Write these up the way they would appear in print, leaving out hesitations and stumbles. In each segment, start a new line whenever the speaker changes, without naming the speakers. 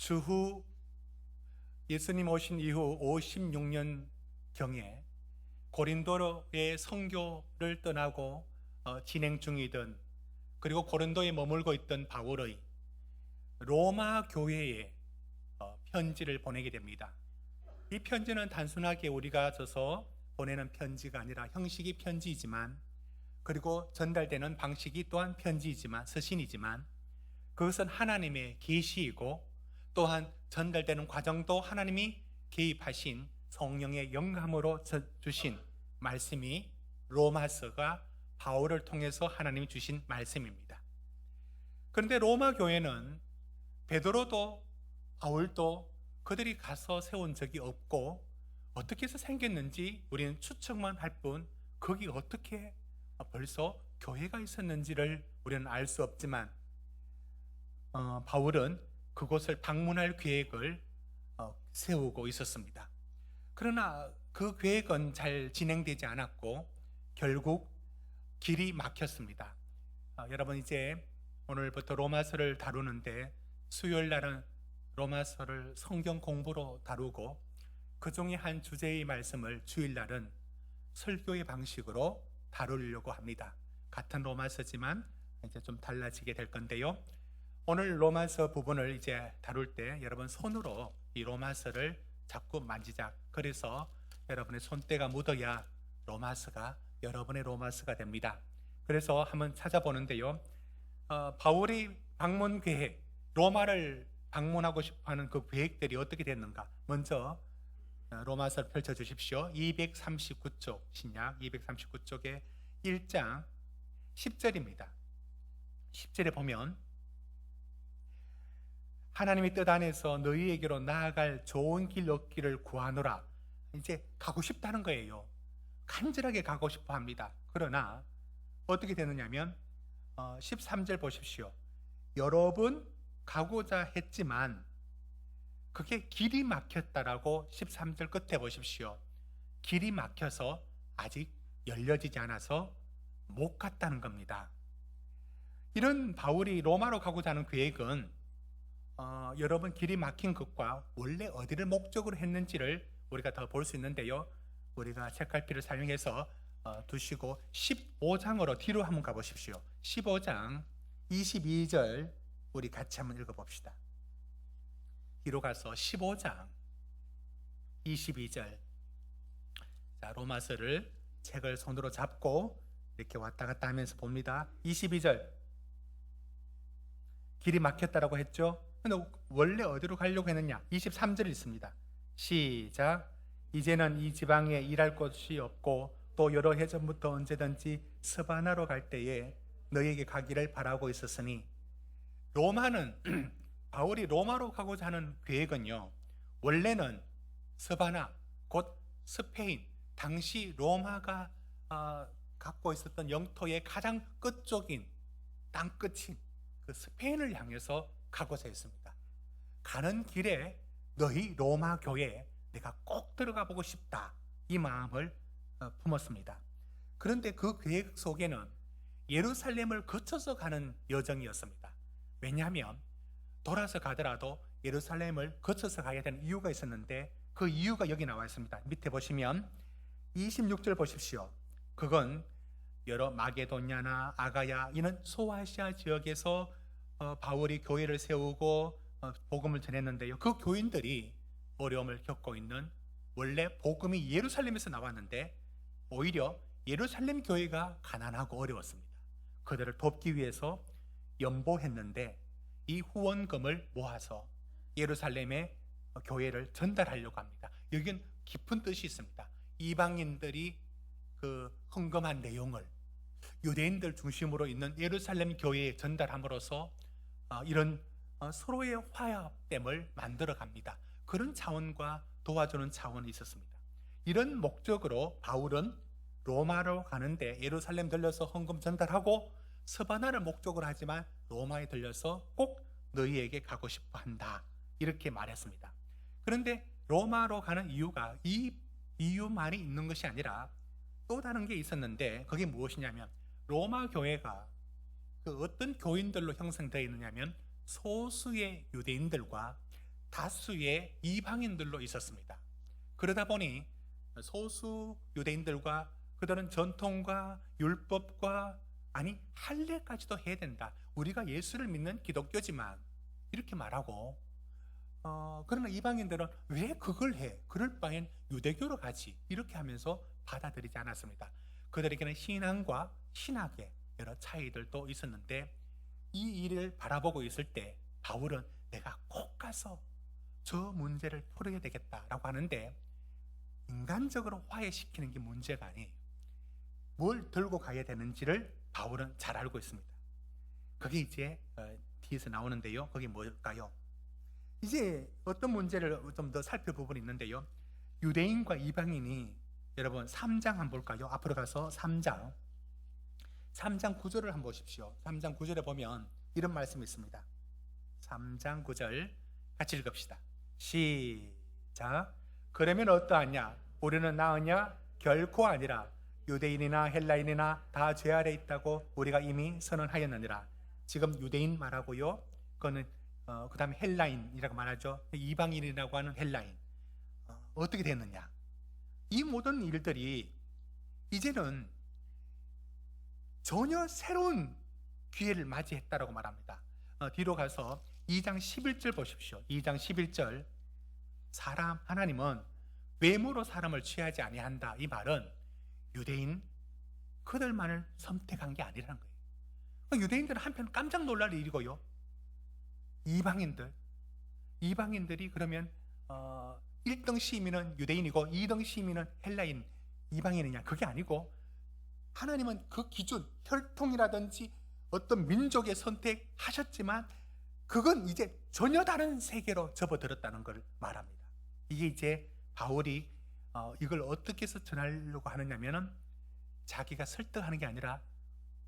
주후 예수님 오신 이후 56년경에 고린도의 선교를 떠나고 진행 중이던, 그리고 고린도에 머물고 있던 바울의 로마 교회에 편지를 보내게 됩니다. 이 편지는 단순하게 우리가 써서 보내는 편지가 아니라 형식이 편지이지만, 그리고 전달되는 방식이 또한 편지이지만, 서신이지만, 그것은 하나님의 계시이고 또한 전달되는 과정도 하나님이 개입하신 성령의 영감으로 주신 말씀이 로마서가 바울을 통해서 하나님이 주신 말씀입니다. 그런데 로마 교회는 베드로도 바울도 그들이 가서 세운 적이 없고, 어떻게 해서 생겼는지 우리는 추측만 할 뿐, 거기 어떻게 벌써 교회가 있었는지를 우리는 알 수 없지만, 바울은 그곳을 방문할 계획을 세우고 있었습니다. 그러나 그 계획은 잘 진행되지 않았고 결국 길이 막혔습니다. 여러분, 이제 오늘부터 로마서를 다루는데, 수요일 날은 로마서를 성경 공부로 다루고, 그 중에 한 주제의 말씀을 주일 날은 설교의 방식으로 다루려고 합니다. 같은 로마서지만 이제 좀 달라지게 될 건데요. 오늘 로마서 부분을 이제 다룰 때 여러분 손으로 이 로마서를 자꾸 만지작, 그래서 여러분의 손때가 묻어야 로마서가 여러분의 로마서가 됩니다. 그래서 한번 찾아보는데요, 바울이 방문 계획, 로마를 방문하고 싶어하는 그 계획들이 어떻게 됐는가. 먼저 로마서를 펼쳐주십시오. 239쪽, 신약 239쪽에 1장 10절입니다. 10절에 보면 하나님의 뜻 안에서 너희에게로 나아갈 좋은 길 얻기를 구하노라. 이제 가고 싶다는 거예요. 간절하게 가고 싶어 합니다. 그러나 어떻게 되느냐면 13절 보십시오. 여러 번 가고자 했지만 그게 길이 막혔다라고 13절 끝에 보십시오. 길이 막혀서 아직 열려지지 않아서 못 갔다는 겁니다. 이런 바울이 로마로 가고자 하는 계획은 여러분, 길이 막힌 것과 원래 어디를 목적으로 했는지를 우리가 더 볼 수 있는데요, 우리가 책갈피를 사용해서 두시고 15장으로 뒤로 한번 가보십시오. 15장 22절 우리 같이 한번 읽어봅시다. 뒤로 가서 15장 22절. 자, 로마서를 책을 손으로 잡고 이렇게 왔다 갔다 하면서 봅니다. 22절. 길이 막혔다라고 했죠. 근데 원래 어디로 가려고 했느냐? 23절 있습니다. 시작. 이제는 이 지방에 일할 곳이 없고 또 여러 해 전부터 언제든지 스바나로 갈 때에 너에게 가기를 바라고 있었으니. 로마는 바울이 로마로 가고자 하는 계획은요, 원래는 스바나, 곧 스페인, 당시 로마가 갖고 있었던 영토의 가장 끝쪽인 땅끝인 그 스페인을 향해서 가고자 했습니다. 가는 길에 너희 로마 교회에 내가 꼭 들어가 보고 싶다, 이 마음을 품었습니다. 그런데 그 계획 속에는 예루살렘을 거쳐서 가는 여정이었습니다. 왜냐하면 돌아서 가더라도 예루살렘을 거쳐서 가야 되는 이유가 있었는데, 그 이유가 여기 나와 있습니다. 밑에 보시면 26절 보십시오. 그건 여러 마게도냐나 아가야, 이는 소아시아 지역에서 바울이 교회를 세우고 복음을 전했는데요, 그 교인들이 어려움을 겪고 있는, 원래 복음이 예루살렘에서 나왔는데 오히려 예루살렘 교회가 가난하고 어려웠습니다. 그들을 돕기 위해서 연보했는데 이 후원금을 모아서 예루살렘의 교회를 전달하려고 합니다. 여기는 깊은 뜻이 있습니다. 이방인들이 그 헌금한 내용을 유대인들 중심으로 있는 예루살렘 교회에 전달함으로써 이런 서로의 화합됨을 만들어 갑니다. 그런 차원과 도와주는 차원이 있었습니다. 이런 목적으로 바울은 로마로 가는데 예루살렘 들려서 헌금 전달하고, 스바나를 목적으로 하지만 로마에 들려서 꼭 너희에게 가고 싶어 한다, 이렇게 말했습니다. 그런데 로마로 가는 이유가 이 이유만이 있는 것이 아니라 또 다른 게 있었는데, 그게 무엇이냐면 로마 교회가 그 어떤 교인들로 형성되어 있느냐면 소수의 유대인들과 다수의 이방인들로 있었습니다. 그러다 보니 소수 유대인들과 그들은 전통과 율법과 아니 할례까지도 해야 된다. 우리가 예수를 믿는 기독교지만 이렇게 말하고 그러나 이방인들은 왜 그걸 해? 그럴 바엔 유대교로 가지. 이렇게 하면서 받아들이지 않았습니다. 그들에게는 신앙과 신학의 여러 차이들도 있었는데 이 일을 바라보고 있을 때 바울은 내가 꼭 가서 저 문제를 풀어야 되겠다라고 하는데 인간적으로 화해시키는 게 문제가 아니에요. 뭘 들고 가야 되는지를 바울은 잘 알고 있습니다. 그게 이제 뒤에서 나오는데요. 그게 뭘까요? 이제 어떤 문제를 좀 더 살펴보고 있는데요. 유대인과 이방인이 여러분 3장 한번 볼까요? 앞으로 가서 3장 9절을 한번 보십시오. 3장 9절에 보면 이런 말씀이 있습니다. 3장 9절 같이 읽읍시다. 시작. 그러면 어떠하냐? 우리는 나으냐? 결코 아니라 유대인이나 헬라인이나 다 죄 아래 있다고 우리가 이미 선언하였느니라. 지금 유대인 말하고요. 그거는 그 다음에 헬라인이라고 말하죠. 이방인이라고 하는 헬라인. 어떻게 됐느냐? 이 모든 일들이 이제는 전혀 새로운 기회를 맞이했다라고 말합니다. 뒤로 가서 2장 11절 보십시오. 2장 11절. 하나님은 외모로 사람을 취하지 아니한다. 이 말은 유대인 그들만을 선택한 게 아니라는 거예요. 유대인들은 한편 깜짝 놀랄 일이고요. 이방인들이 그러면 1등 시민은 유대인이고 2등 시민은 헬라인, 이방인이냐? 그게 아니고 하나님은 그 기준, 혈통이라든지 어떤 민족의 선택하셨지만 그건 이제 전혀 다른 세계로 접어들었다는 걸 말합니다. 이게 이제 바울이 이걸 어떻게 해서 전하려고 하느냐면은 자기가 설득하는 게 아니라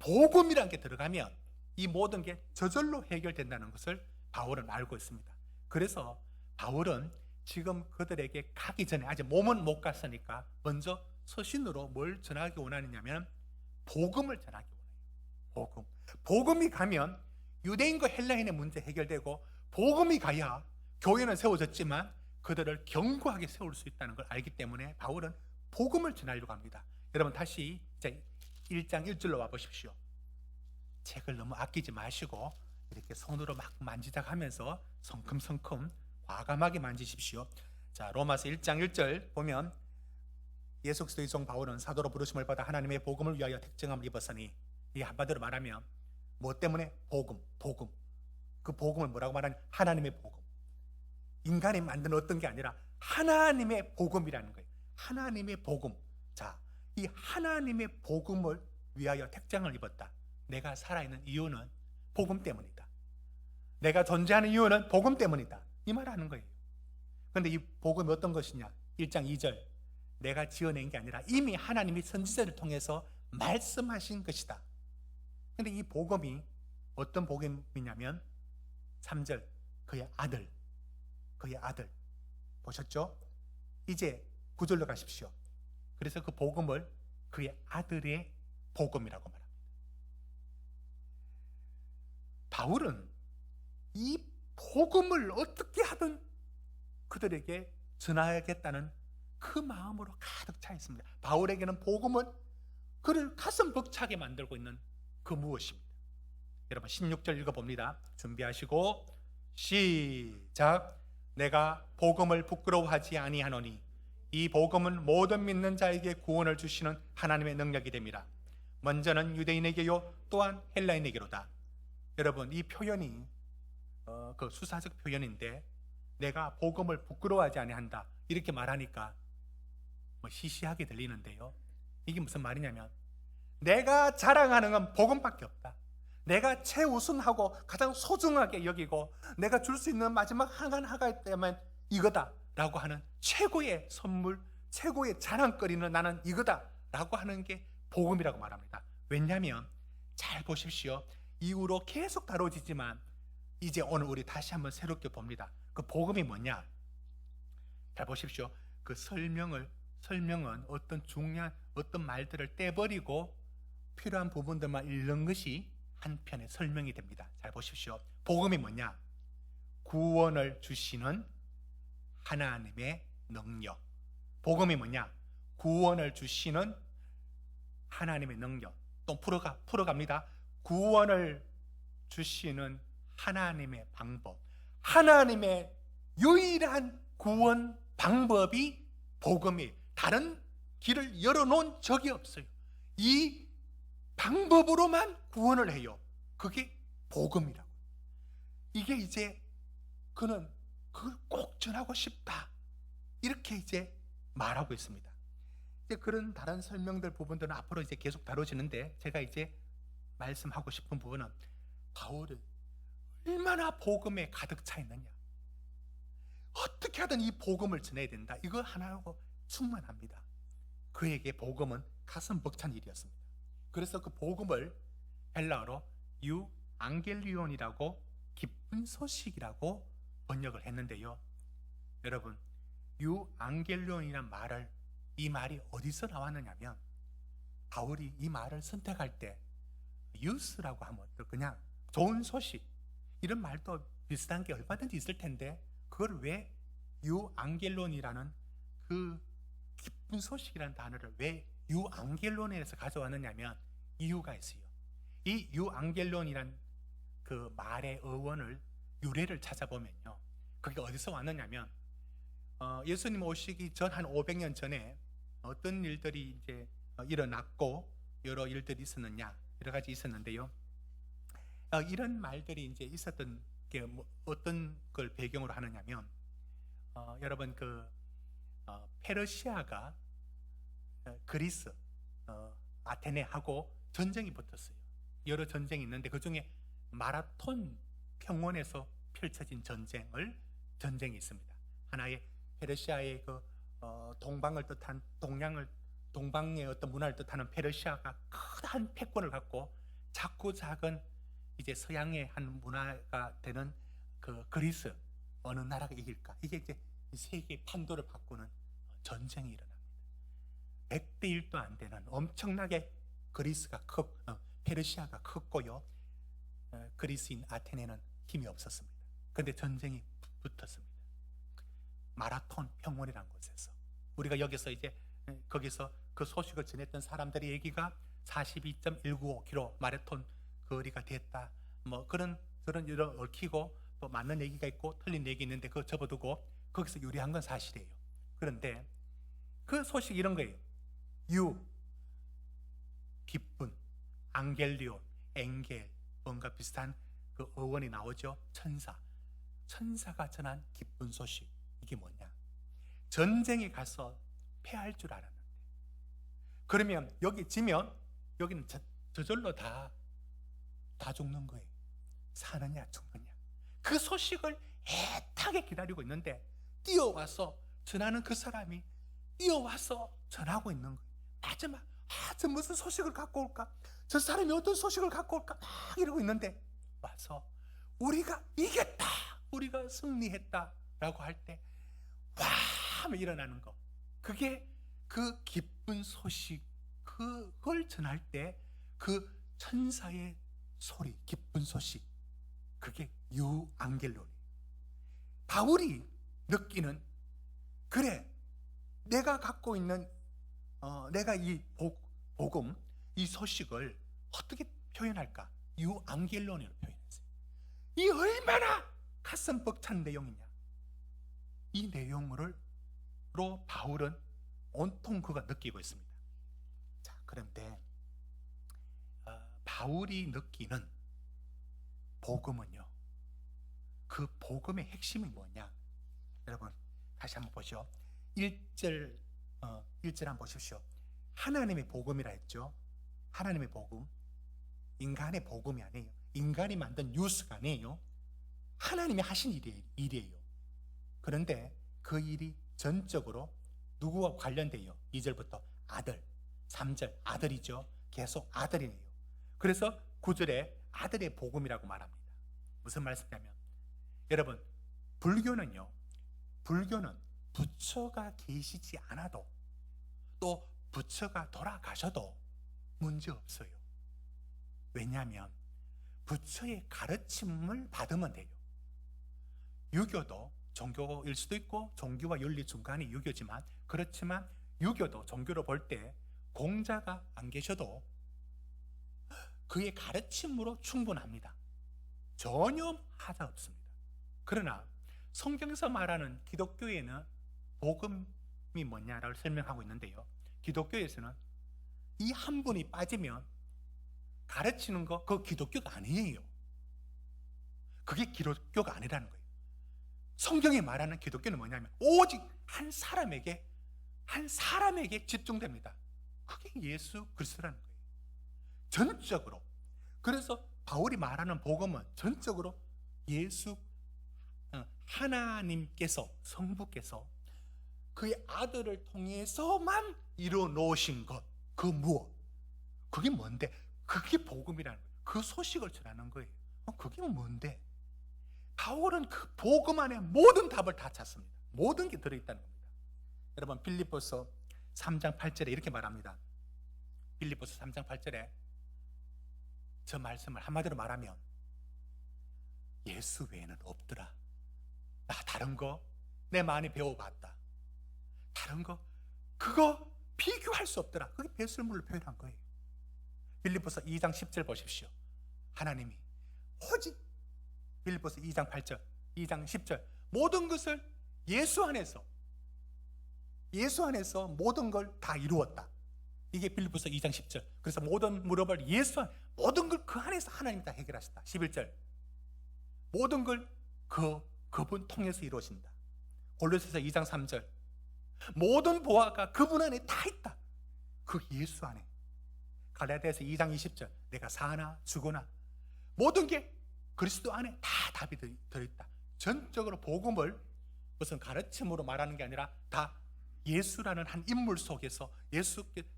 복음이라는 게 들어가면 이 모든 게 저절로 해결된다는 것을 바울은 알고 있습니다. 그래서 바울은 지금 그들에게 가기 전에 아직 몸은 못 갔으니까 먼저 서신으로 뭘 전하기 원하느냐면 복음을 전하기 원해요. 복음이 가면 유대인과 헬라인의 문제 해결되고 복음이 가야 교회는 세워졌지만 그들을 견고하게 세울 수 있다는 걸 알기 때문에 바울은 복음을 전하려고 합니다. 여러분 다시 1장 1절로 와보십시오. 책을 너무 아끼지 마시고 이렇게 손으로 막 만지작하면서 성큼성큼 과감하게 만지십시오. 자, 로마서 1장 1절 보면 예수 그리스도의 종 바울은 사도로 부르심을 받아 하나님의 복음을 위하여 택정함을 입었으니, 이 한마디로 말하면 뭐 때문에? 복음. 그 복음을 뭐라고 말하냐? 하나님의 복음. 인간이 만든 어떤 게 아니라 하나님의 복음이라는 거예요. 하나님의 복음. 자, 이 하나님의 복음을 위하여 택장을 입었다. 내가 살아있는 이유는 복음 때문이다. 내가 존재하는 이유는 복음 때문이다. 이 말 하는 거예요. 그런데 이 복음이 어떤 것이냐? 1장 2절. 내가 지어낸 게 아니라 이미 하나님이 선지자를 통해서 말씀하신 것이다. 그런데 이 복음이 어떤 복음이냐면 3절. 그의 아들. 보셨죠? 이제 9절로 가십시오. 그래서 그 복음을 그의 아들의 복음이라고 말합니다. 바울은 이 복음을 어떻게 하든 그들에게 전하야겠다는 그 마음으로 가득 차 있습니다. 바울에게는 복음은 그를 가슴 벅차게 만들고 있는 그 무엇입니다. 여러분 16절 읽어봅니다. 준비하시고 시작. 내가 복음을 부끄러워하지 아니하노니 이 복음은 모든 믿는 자에게 구원을 주시는 하나님의 능력이 됩니다. 먼저는 유대인에게요 또한 헬라인에게로다. 여러분 이 표현이 그 수사적 표현인데 내가 복음을 부끄러워하지 아니한다 이렇게 말하니까 뭐 시시하게 들리는데요. 이게 무슨 말이냐면 내가 자랑하는 건 복음밖에 없다. 내가 최우선하고 가장 소중하게 여기고 내가 줄 수 있는 마지막 하가 있다면 이거다 라고 하는 최고의 선물, 최고의 자랑거리는 나는 이거다 라고 하는 게 복음이라고 말합니다. 왜냐하면 잘 보십시오. 이후로 계속 다뤄지지만 이제 오늘 우리 다시 한번 새롭게 봅니다. 그 복음이 뭐냐? 잘 보십시오. 그 설명은 어떤 중요한 어떤 말들을 떼버리고 필요한 부분들만 읽는 것이 한편의 설명이 됩니다. 잘 보십시오. 복음이 뭐냐? 구원을 주시는 하나님의 능력. 복음이 뭐냐? 구원을 주시는 하나님의 능력. 또 풀어갑니다. 구원을 주시는 하나님의 방법. 하나님의 유일한 구원 방법이 복음이에요. 다른 길을 열어놓은 적이 없어요. 이 방법으로만 구원을 해요. 그게 복음이라고. 이게 이제 그는 그걸 꼭 전하고 싶다, 이렇게 이제 말하고 있습니다. 이제 그런 다른 설명들 부분들은 앞으로 이제 계속 다뤄지는데, 제가 이제 말씀하고 싶은 부분은 바울은 얼마나 복음에 가득 차 있느냐, 어떻게 하든 이 복음을 전해야 된다, 이거 하나로 충만합니다. 그에게 복음은 가슴 벅찬 일이었습니다. 그래서 그 복음을 헬라어로 유앙겔리온이라고, 기쁜 소식이라고 번역을 했는데요. 여러분, 유앙겔리온이란 말을, 이 말이 어디서 나왔느냐면, 바울이 이 말을 선택할 때 유스라고 하면 또 그냥 좋은 소식, 이런 말도 비슷한 게 얼마든지 있을 텐데, 그걸 왜 유앙겔론이라는 그 기쁜 소식이라는 단어를 왜 유앙겔론에서 가져왔느냐면 이유가 있어요. 이 유앙겔론이란 그 말의 어원을, 유래를 찾아보면요, 그게 어디서 왔느냐면 예수님 오시기 전 한 500년 전에 어떤 일들이 이제 일어났고 여러 일들이 있었느냐, 여러 가지 있었는데요. 이런 말들이 이제 있었던 게 어떤 걸 배경으로 하느냐면, 여러분 페르시아가 그리스 아테네하고 전쟁이 붙었어요. 여러 전쟁이 있는데 그 중에 마라톤 평원에서 펼쳐진 전쟁이 있습니다. 하나의 페르시아의 동방을 뜻한 동방의 어떤 문화를 뜻하는 페르시아가 큰 패권을 갖고 작고 작은 이제 서양의 한 문화가 되는 그 그리스, 어느 나라가 이길까? 이게 이제 세계 판도를 바꾸는 전쟁이 일어납니다. 100대 1도 안 되는 엄청나게 페르시아가 컸고요. 그리스인 아테네는 힘이 없었습니다. 그런데 전쟁이 붙었습니다. 마라톤 평원이라는 곳에서 우리가 여기서 이제 거기서 그 소식을 전했던 사람들의 얘기가 42.195km 마라톤 거리가 됐다, 뭐 그런 여러 얽히고 또 맞는 얘기가 있고 틀린 얘기 있는데 그거 접어두고 거기서 유리한 건 사실이에요. 그런데 그 소식이 이런 거예요. 기쁜, 앙겔리온, 엥겔, 뭔가 비슷한 그 어원이 나오죠. 천사가 전한 기쁜 소식. 이게 뭐냐? 전쟁에 가서 패할 줄 알았는데, 그러면 여기 지면 여기는 저절로 다 죽는 거예요. 사느냐 죽느냐, 그 소식을 애타게 기다리고 있는데 뛰어와서 전하는 그 사람이 뛰어와서 전하고 있는 거예요. 마지막 저 무슨 소식을 갖고 올까? 저 사람이 어떤 소식을 갖고 올까? 막 이러고 있는데 와서 우리가 이겼다, 우리가 승리했다 라고 할 때 와 하면 일어나는 거, 그게 그 기쁜 소식, 그걸 전할 때 그 천사의 소리, 기쁜 소식, 그게 유앙겔론이에요. 바울이 느끼는, 그래 내가 갖고 있는 내가 이 복음, 이 소식을 어떻게 표현할까? 유앙겔론으로 표현했어요. 이 얼마나 가슴 벅찬 내용이냐. 이 내용으로 바울은 온통 그가 느끼고 있습니다. 자, 그런데 바울이 느끼는 복음은요, 그 복음의 핵심이 뭐냐? 여러분 다시 한번 보시오. 1절 한번 보십시오. 하나님의 복음이라 했죠. 하나님의 복음, 인간의 복음이 아니에요. 인간이 만든 뉴스가 아니에요. 하나님이 하신 일이에요. 그런데 그 일이 전적으로 누구와 관련돼요? 2절부터 아들, 3절 아들이죠. 계속 아들이에요. 그래서 9절에 아들의 복음이라고 말합니다. 무슨 말씀이냐면, 여러분 불교는 부처가 계시지 않아도, 또 부처가 돌아가셔도 문제 없어요. 왜냐하면 부처의 가르침을 받으면 돼요. 유교도 종교일 수도 있고 종교와 윤리 중간이 유교지만, 그렇지만 유교도 종교로 볼 때 공자가 안 계셔도 그의 가르침으로 충분합니다. 전혀 하자 없습니다. 그러나 성경에서 말하는 기독교에는 복음이 뭐냐를 설명하고 있는데요, 기독교에서는 이 한 분이 빠지면 가르치는 거 그거 기독교가 아니에요. 그게 기독교가 아니라는 거예요. 성경이 말하는 기독교는 뭐냐면 오직 한 사람에게 집중됩니다. 그게 예수 그리스도라는 거예요. 전적으로. 그래서 바울이 말하는 복음은 전적으로 예수, 하나님께서, 성부께서 그의 아들을 통해서만 이루어 놓으신 것, 그 무엇, 그게 뭔데? 그게 복음이라는 거예요. 그 소식을 전하는 거예요. 그게 뭔데? 바울은 그 복음 안에 모든 답을 다 찾습니다. 모든 게 들어있다는 겁니다. 여러분, 빌립보서 3장 8절에 이렇게 말합니다. 빌립보서 3장 8절에 저 말씀을 한마디로 말하면 예수 외에는 없더라. 나 다른 거 내 많이 배워봤다. 다른 거 그거 비교할 수 없더라. 그게 배설물로 표현한 거예요. 빌립보서 2장 10절 보십시오. 하나님이 오직, 빌립보서 2장 8절, 2장 10절, 모든 것을 예수 안에서 모든 걸 다 이루었다. 이게 빌립보서 2장 10절. 그래서 모든 무릎을 예수 안, 모든 걸 그 안에서 하나님이 다 해결하셨다. 11절, 모든 걸 그분 통해서 이루어진다. 골로새서 2장 3절, 모든 보화가 그분 안에 다 있다. 그 예수 안에. 갈라디아서 2장 20절, 내가 사나 죽으나 모든 게 그리스도 안에 다 답이 들어있다. 전적으로 복음을 무슨 가르침으로 말하는 게 아니라 다 예수라는 한 인물 속에서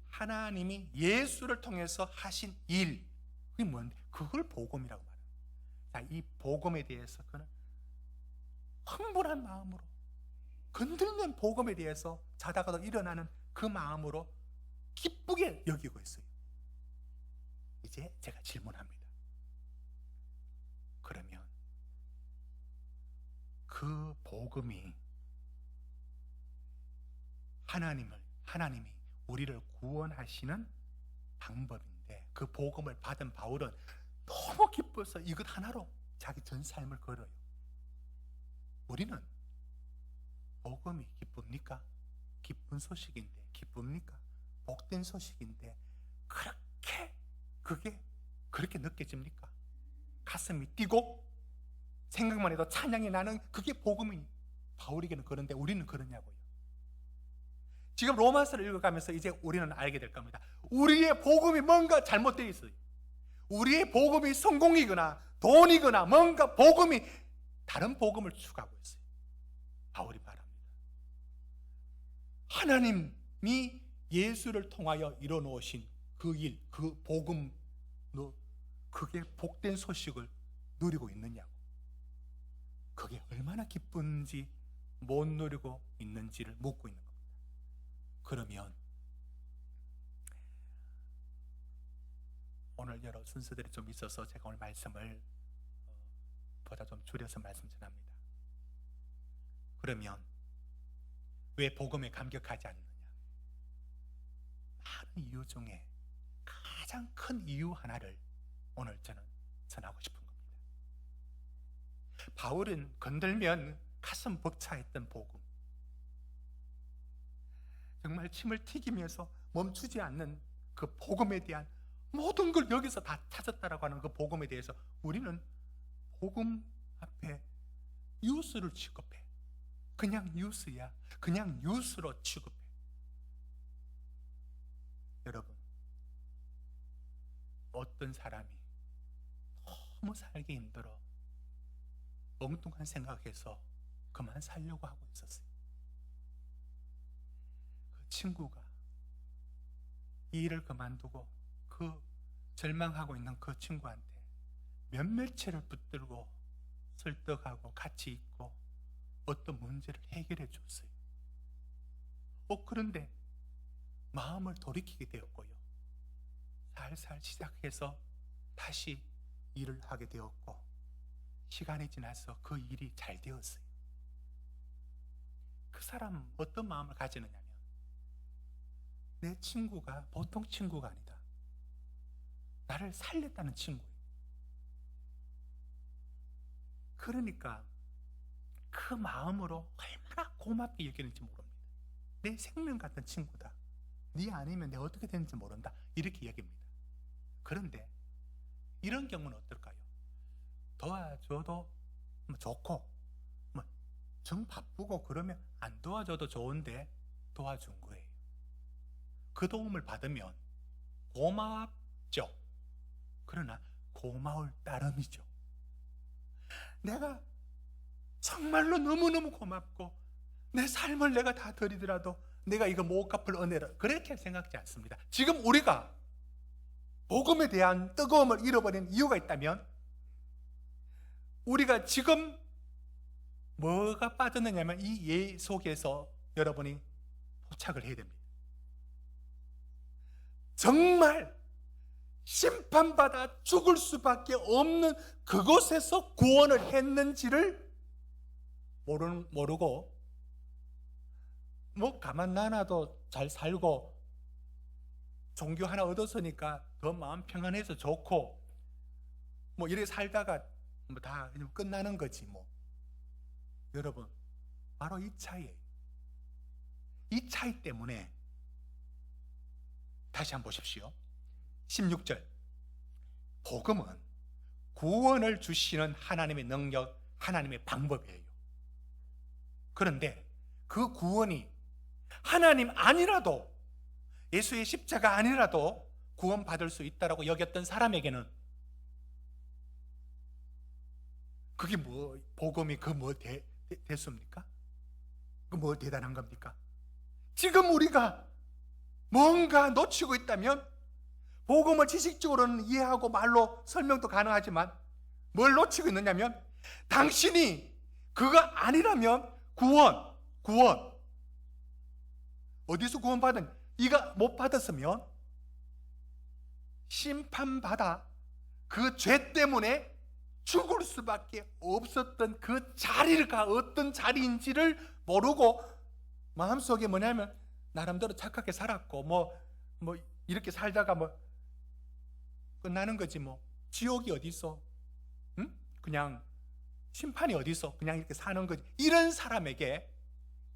하나님이 예수를 통해서 하신 일, 그게 뭔데? 그걸 복음이라고 말해요. 자, 이 복음에 대해서 그는 흥분한 마음으로, 건들면 복음에 대해서 자다가도 일어나는 그 마음으로 기쁘게 여기고 있어요. 이제 제가 질문합니다. 그러면 그 복음이 하나님이 우리를 구원하시는 방법인데, 그 복음을 받은 바울은 너무 기뻐서 이것 하나로 자기 전 삶을 걸어요. 우리는 복음이 기쁩니까? 기쁜 소식인데 기쁩니까? 복된 소식인데 그게 그렇게 느껴집니까? 가슴이 뛰고 생각만 해도 찬양이 나는 그게 복음이 바울에게는 그런데 우리는 그러냐고요. 지금 로마서를 읽어가면서 이제 우리는 알게 될 겁니다. 우리의 복음이 뭔가 잘못되어 있어요. 우리의 복음이 성공이거나 돈이거나 뭔가 복음이 다른 복음을 추구하고 있어요. 바울이 말합니다. 하나님이 예수를 통하여 이뤄놓으신 그 일, 그 복음, 그게 복된 소식을 누리고 있느냐고. 그게 얼마나 기쁜지 못 누리고 있는지를 묻고 있는 겁니다. 그러면 오늘 여러 순서들이 좀 있어서 제가 오늘 말씀을 보다 좀 줄여서 말씀 전합니다. 그러면 왜 복음에 감격하지 않느냐? 많은 이유 중에 가장 큰 이유 하나를 오늘 저는 전하고 싶은 겁니다. 바울은 건들면 가슴 벅차했던 복음, 정말 침을 튀기면서 멈추지 않는 그 복음에 대한 모든 걸 여기서 다 찾았다라고 하는 그 복음에 대해서 우리는 복음 앞에 뉴스를 취급해. 그냥 뉴스야. 그냥 뉴스로 취급해. 여러분, 어떤 사람이 너무 살기 힘들어 엉뚱한 생각해서 그만 살려고 하고 있었어요. 그 친구가 이 일을 그만두고 그 절망하고 있는 그 친구한테 몇몇 채를 붙들고 설득하고 같이 있고 어떤 문제를 해결해 줬어요. 그런데 마음을 돌이키게 되었고요. 살살 시작해서 다시 일을 하게 되었고, 시간이 지나서 그 일이 잘 되었어요. 그 사람은 어떤 마음을 가지느냐면 내 친구가 보통 친구가 아니다. 나를 살렸다는 친구예요. 그러니까 그 마음으로 얼마나 고맙게 여기는지 모릅니다. 내 생명 같은 친구다. 네 아니면 내가 어떻게 되는지 모른다. 이렇게 여깁니다. 그런데 이런 경우는 어떨까요? 도와줘도 좋고 정 바쁘고 그러면 안 도와줘도 좋은데 도와준 거예요. 그 도움을 받으면 고맙죠. 그러나 고마울 따름이죠. 내가 정말로 너무너무 고맙고 내 삶을 내가 다 드리더라도 내가 이거 못 갚을 은혜라 그렇게 생각지 않습니다. 지금 우리가 복음에 대한 뜨거움을 잃어버린 이유가 있다면 우리가 지금 뭐가 빠졌느냐면 이 예 속에서 여러분이 포착을 해야 됩니다. 정말 심판받아 죽을 수밖에 없는 그곳에서 구원을 했는지를 모르고 가만 놔놔도 잘 살고 종교 하나 얻었으니까 더 마음 평안해서 좋고 이렇게 살다가 다 끝나는 거지 여러분 바로 이 차이예요. 이 차이 때문에 다시 한번 보십시오. 16절 복음은 구원을 주시는 하나님의 능력, 하나님의 방법이에요. 그런데 그 구원이 하나님 아니라도 예수의 십자가 아니라도 구원받을 수 있다라고 여겼던 사람에게는 그게 복음이 됐습니까? 그 대단한 겁니까? 지금 우리가 뭔가 놓치고 있다면 복음을 지식적으로는 이해하고 말로 설명도 가능하지만 뭘 놓치고 있느냐면 당신이 그거 아니라면 구원 어디서 구원받은 이가 못 받았으면 심판받아 그 죄 때문에 죽을 수밖에 없었던 그 자리가 어떤 자리인지를 모르고 마음속에 뭐냐면 나름대로 착하게 살았고 이렇게 살다가 끝나는 거지 지옥이 어디 있어? 응? 그냥 심판이 어디 있어? 그냥 이렇게 사는 거지. 이런 사람에게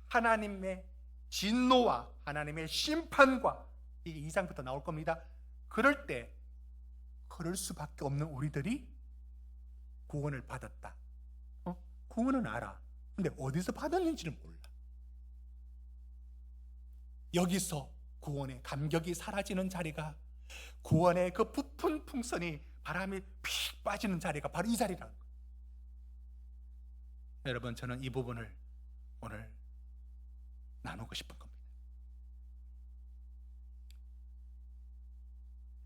하나님의 진노와 하나님의 심판과 이게 2장부터 나올 겁니다. 그럴 때 그럴 수밖에 없는 우리들이 구원을 받았다. 구원은 알아. 근데 어디서 받았는지는 몰라. 여기서 구원의 감격이 사라지는 자리가 구원의 그 부푼 풍선이 바람이 픽 빠지는 자리가 바로 이 자리라는 거예요. 여러분 저는 이 부분을 오늘 나누고 싶은 겁니다.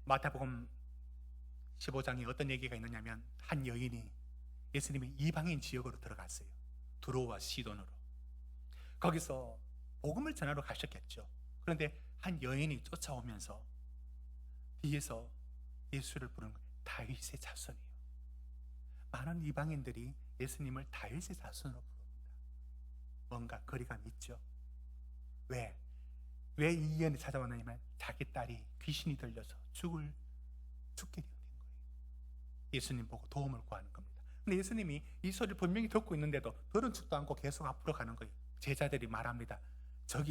마태복음 15장에 어떤 얘기가 있느냐면 한 여인이 예수님이 이방인 지역으로 들어갔어요. 두로와 시돈으로. 거기서 복음을 전하러 가셨겠죠. 그런데 한 여인이 쫓아오면서 뒤에서 예수를 부르는 거예요. 다윗의 자손이에요. 많은 이방인들이 예수님을 다윗의 자손으로 부릅니다. 뭔가 거리감이 있죠. 왜 이 예언이 찾아왔느냐면 자기 딸이 귀신이 들려서 죽게 된 거예요. 예수님 보고 도움을 구하는 겁니다. 근데 예수님이 이 소리를 분명히 듣고 있는데도 들은 척도 않고 계속 앞으로 가는 거예요. 제자들이 말합니다. 저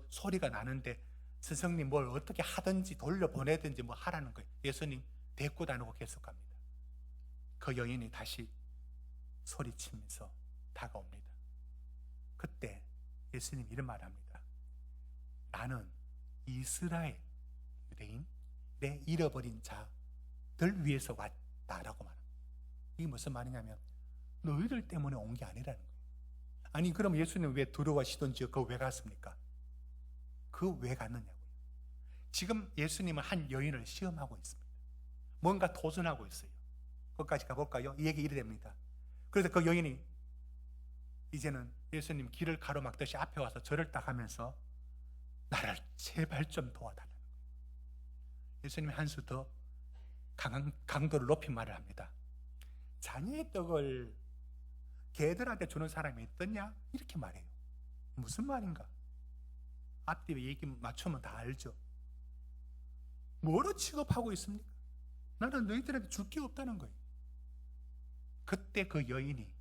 소리가 나는데 스승님 뭘 어떻게 하든지 돌려보내든지 하라는 거예요. 예수님 데리고 다니고 계속 갑니다. 그 여인이 다시 소리치면서 다가옵니다. 그때 예수님 이런 말합니다. 나는 이스라엘 유대인 내 잃어버린 자들 위해서 왔다라고 말합니다. 이게 무슨 말이냐면 너희들 때문에 온 게 아니라는 거예요. 아니 그럼 예수님 왜 두로와 시돈 지역 왜 갔습니까? 그 왜 갔느냐고요. 지금 예수님은 한 여인을 시험하고 있습니다. 뭔가 도전하고 있어요. 거기까지 가볼까요? 이 얘기 이래 됩니다. 그래서 그 여인이 이제는 예수님 길을 가로막듯이 앞에 와서 절을 딱 하면서 나를 제발 좀 도와달라는 거예요. 예수님이 한 수 더 강도를 높인 말을 합니다. 자녀의 떡을 개들한테 주는 사람이 있더냐? 이렇게 말해요. 무슨 말인가? 앞뒤에 얘기 맞추면 다 알죠. 뭐로 취급하고 있습니까? 나는 너희들한테 줄 게 없다는 거예요. 그때 그 여인이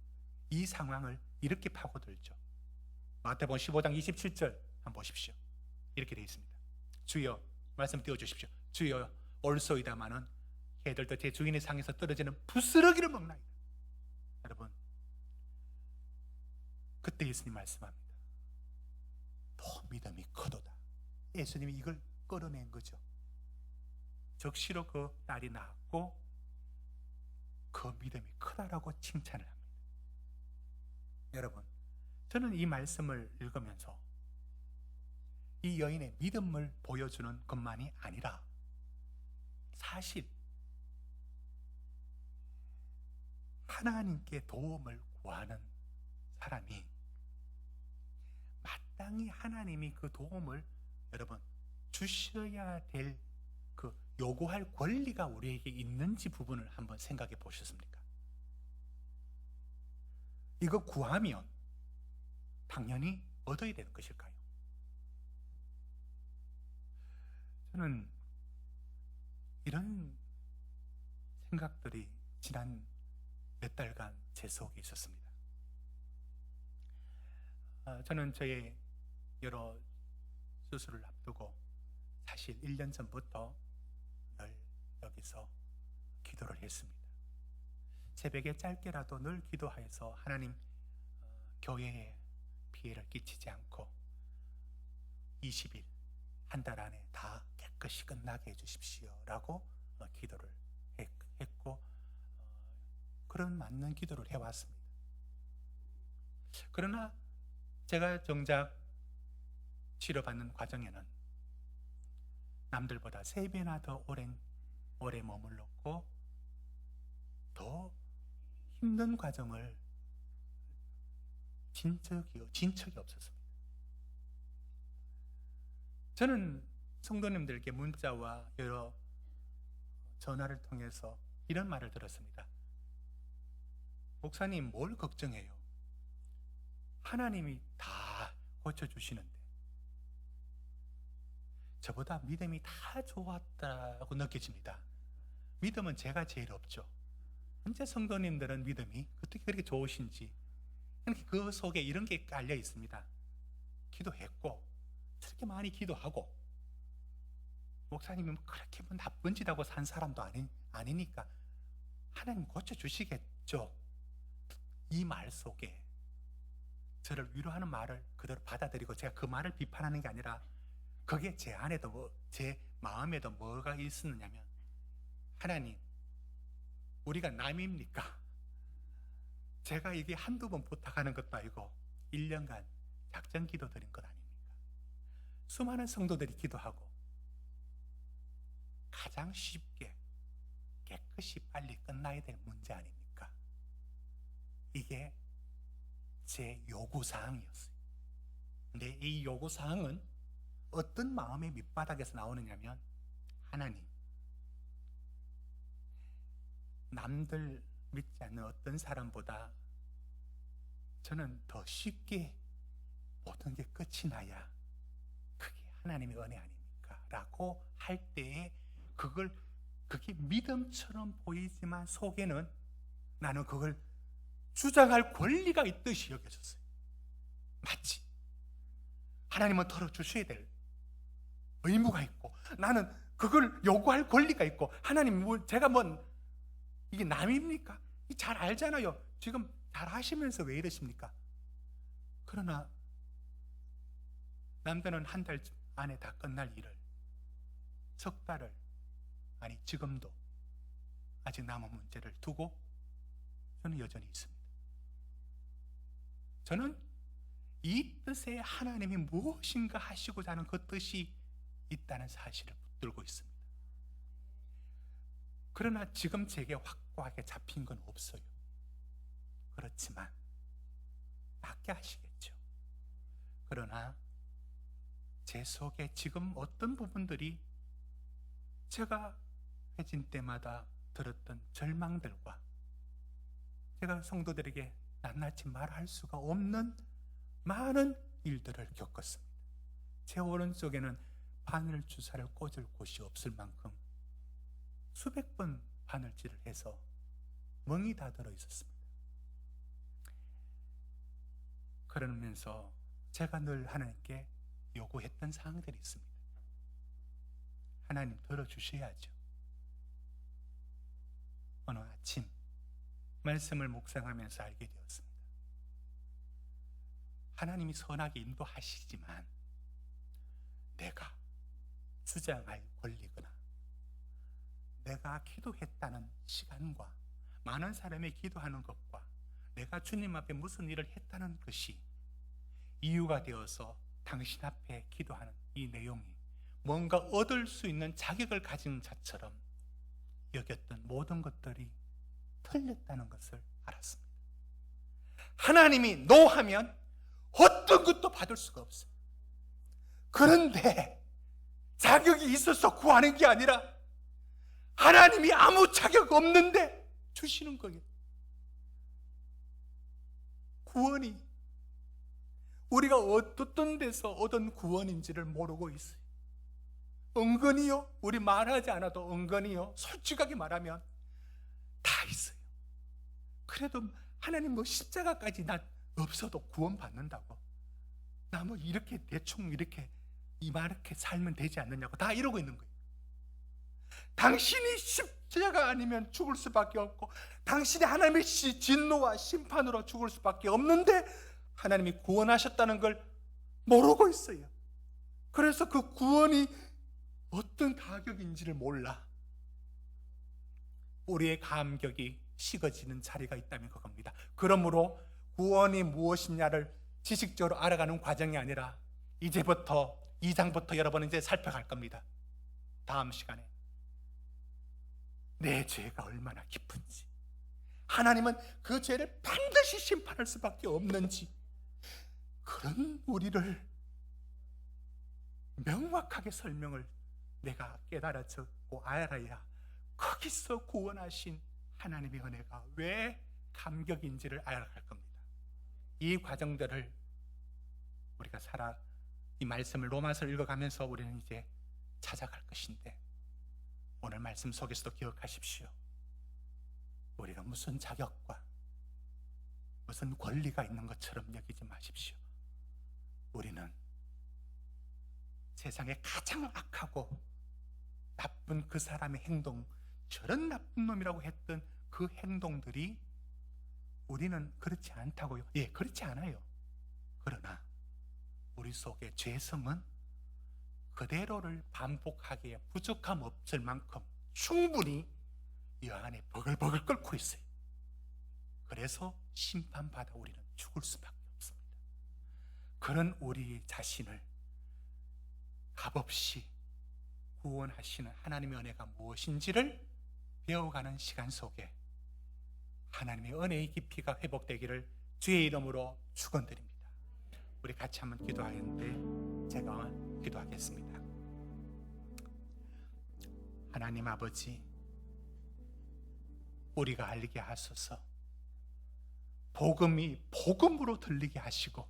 이 상황을 이렇게 파고들죠. 마태복음 15장 27절 한번 보십시오. 이렇게 되어 있습니다. 주여, 말씀 띄워주십시오. 주여, 올소이다마는 개들도 제 주인의 상에서 떨어지는 부스러기를 먹나이다. 여러분, 그때 예수님 말씀합니다. 더 믿음이 크도다. 예수님이 이걸 끌어낸 거죠. 적시로 그 딸이 낳았고 그 믿음이 크다라고 칭찬을 합니다. 여러분, 저는 이 말씀을 읽으면서 이 여인의 믿음을 보여주는 것만이 아니라 사실 하나님께 도움을 구하는 사람이 마땅히 하나님이 그 도움을 여러분 주셔야 될 그 요구할 권리가 우리에게 있는지 부분을 한번 생각해 보셨습니까? 이거 구하면 당연히 얻어야 되는 것일까요? 저는 이런 생각들이 지난 몇 달간 제 속에 있었습니다. 저는 저의 여러 수술을 앞두고 사실 1년 전부터 늘 여기서 기도를 했습니다. 새벽에 짧게라도 늘 기도하여서 하나님 교회에 피해를 끼치지 않고 20일 한 달 안에 다 깨끗이 끝나게 해주십시오 라고 기도를 했고 그런 맞는 기도를 해왔습니다. 그러나 제가 정작 치료받는 과정에는 남들보다 3배나 더 오래 머물렀고 더 힘든 과정을 진 적이 없었습니다. 저는 성도님들께 문자와 여러 전화를 통해서 이런 말을 들었습니다. 목사님, 뭘 걱정해요? 하나님이 다 고쳐주시는데 저보다 믿음이 다 좋았다고 느껴집니다. 믿음은 제가 제일 없죠. 언제 성도님들은 믿음이 어떻게 그렇게 좋으신지 그 속에 이런 게 깔려 있습니다. 기도했고 저렇게 많이 기도하고 목사님이 그렇게 나쁜 짓 하고 산 사람도 아니니까 하나님 고쳐주시겠죠. 이 말 속에 저를 위로하는 말을 그대로 받아들이고 제가 그 말을 비판하는 게 아니라 그게 제 안에도 제 마음에도 뭐가 있었느냐면 하나님, 우리가 남입니까? 제가 이게 한두 번 부탁하는 것도 아니고 1년간 작전 기도 드린 것 아닙니까? 수많은 성도들이 기도하고 가장 쉽게 깨끗이 빨리 끝나야 될 문제 아닙니까? 이게 제 요구사항이었어요. 근데 이 요구사항은 어떤 마음의 밑바닥에서 나오느냐면 하나님, 남들 믿지 않는 어떤 사람보다 저는 더 쉽게 모든 게 끝이 나야 그게 하나님의 은혜 아닙니까? 라고 할 때에 그게 믿음처럼 보이지만 속에는 나는 그걸 주장할 권리가 있듯이 여겨졌어요. 맞지? 하나님은 털어주셔야 될 의무가 있고 나는 그걸 요구할 권리가 있고 하나님 제가 이게 남입니까? 잘 알잖아요. 지금 잘 하시면서 왜 이러십니까? 그러나 남들은 한 달 안에 다 끝날 일을 석 달을 아니 지금도 아직 남은 문제를 두고 저는 여전히 있습니다. 저는 이 뜻에 하나님이 무엇인가 하시고자 하는 그 뜻이 있다는 사실을 붙들고 있습니다. 그러나 지금 제게 확고하게 잡힌 건 없어요. 그렇지만 낫게 하시겠죠. 그러나 제 속에 지금 어떤 부분들이 제가 회진 때마다 들었던 절망들과 제가 성도들에게 낱낱이 말할 수가 없는 많은 일들을 겪었습니다. 제 오른쪽에는 바늘 주사를 꽂을 곳이 없을 만큼 수백 번 바늘질을 해서 멍이 다 들어 있었습니다. 그러면서 제가 늘 하나님께 요구했던 사항들이 있습니다. 하나님 들어주셔야죠. 어느 아침 말씀을 묵상하면서 알게 되었습니다. 하나님이 선하게 인도하시지만 내가 주장할 권리거나 내가 기도했다는 시간과 많은 사람이 기도하는 것과 내가 주님 앞에 무슨 일을 했다는 것이 이유가 되어서 당신 앞에 기도하는 이 내용이 뭔가 얻을 수 있는 자격을 가진 자처럼 여겼던 모든 것들이 틀렸다는 것을 알았습니다. 하나님이 노하면 어떤 것도 받을 수가 없어요. 그런데 자격이 있어서 구하는 게 아니라 하나님이 아무 자격 없는데 주시는 거예요. 구원이 우리가 어떤 데서 얻은 구원인지를 모르고 있어요. 은근히요, 우리 말하지 않아도 은근히요, 솔직하게 말하면 다 있어요. 그래도 하나님 뭐 십자가까지 난 없어도 구원 받는다고, 나 뭐 이렇게 대충 이렇게 이렇게 살면 되지 않느냐고 다 이러고 있는 거예요. 당신이 십자가 아니면 죽을 수밖에 없고 당신이 하나님의 진노와 심판으로 죽을 수밖에 없는데 하나님이 구원하셨다는 걸 모르고 있어요. 그래서 그 구원이 어떤 가격인지를 몰라 우리의 감격이 식어지는 자리가 있다면 그겁니다. 그러므로 구원이 무엇이냐를 지식적으로 알아가는 과정이 아니라 이제부터 2장부터 여러분은 이제 살펴갈 겁니다. 다음 시간에 내 죄가 얼마나 깊은지, 하나님은 그 죄를 반드시 심판할 수밖에 없는지, 그런 우리를 명확하게 설명을 내가 깨달아졌고 알아야 거기서 구원하신 하나님의 은혜가 왜 감격인지를 알아갈 겁니다. 이 과정들을 우리가 이 말씀을 로마서를 읽어가면서 우리는 이제 찾아갈 것인데, 오늘 말씀 속에서도 기억하십시오. 우리가 무슨 자격과 무슨 권리가 있는 것처럼 여기지 마십시오. 우리는 세상에 가장 악하고 나쁜 그 사람의 행동, 저런 나쁜 놈이라고 했던 그 행동들이 우리는 그렇지 않다고요? 예, 그렇지 않아요. 그러나 우리 속에 죄성은 그대로를 반복하기에 부족함 없을 만큼 충분히 이 안에 버글버글 끓고 있어요. 그래서 심판받아 우리는 죽을 수밖에 없습니다. 그런 우리 자신을 값없이 구원하시는 하나님의 은혜가 무엇인지를 배워가는 시간 속에 하나님의 은혜의 깊이가 회복되기를 주의 이름으로 축원드립니다. 우리 같이 한번 기도하겠는데 제가 기도하겠습니다. 하나님 아버지, 우리가 알게 하소서. 복음이 복음으로 들리게 하시고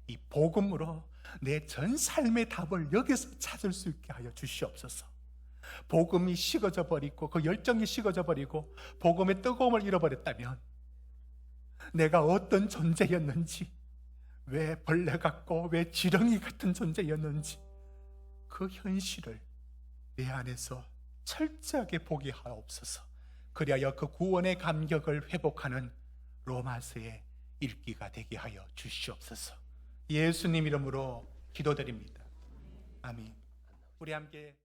이 복음으로 내 전 삶의 답을 여기서 찾을 수 있게 하여 주시옵소서. 복음이 식어져 버리고 그 열정이 식어져 버리고 복음의 뜨거움을 잃어버렸다면 내가 어떤 존재였는지, 왜 벌레 같고 왜 지렁이 같은 존재였는지 그 현실을 내 안에서 철저하게 보게 하옵소서. 그리하여 그 구원의 감격을 회복하는 로마서의 읽기가 되게 하여 주시옵소서. 예수님 이름으로 기도드립니다. 아멘. 우리 함께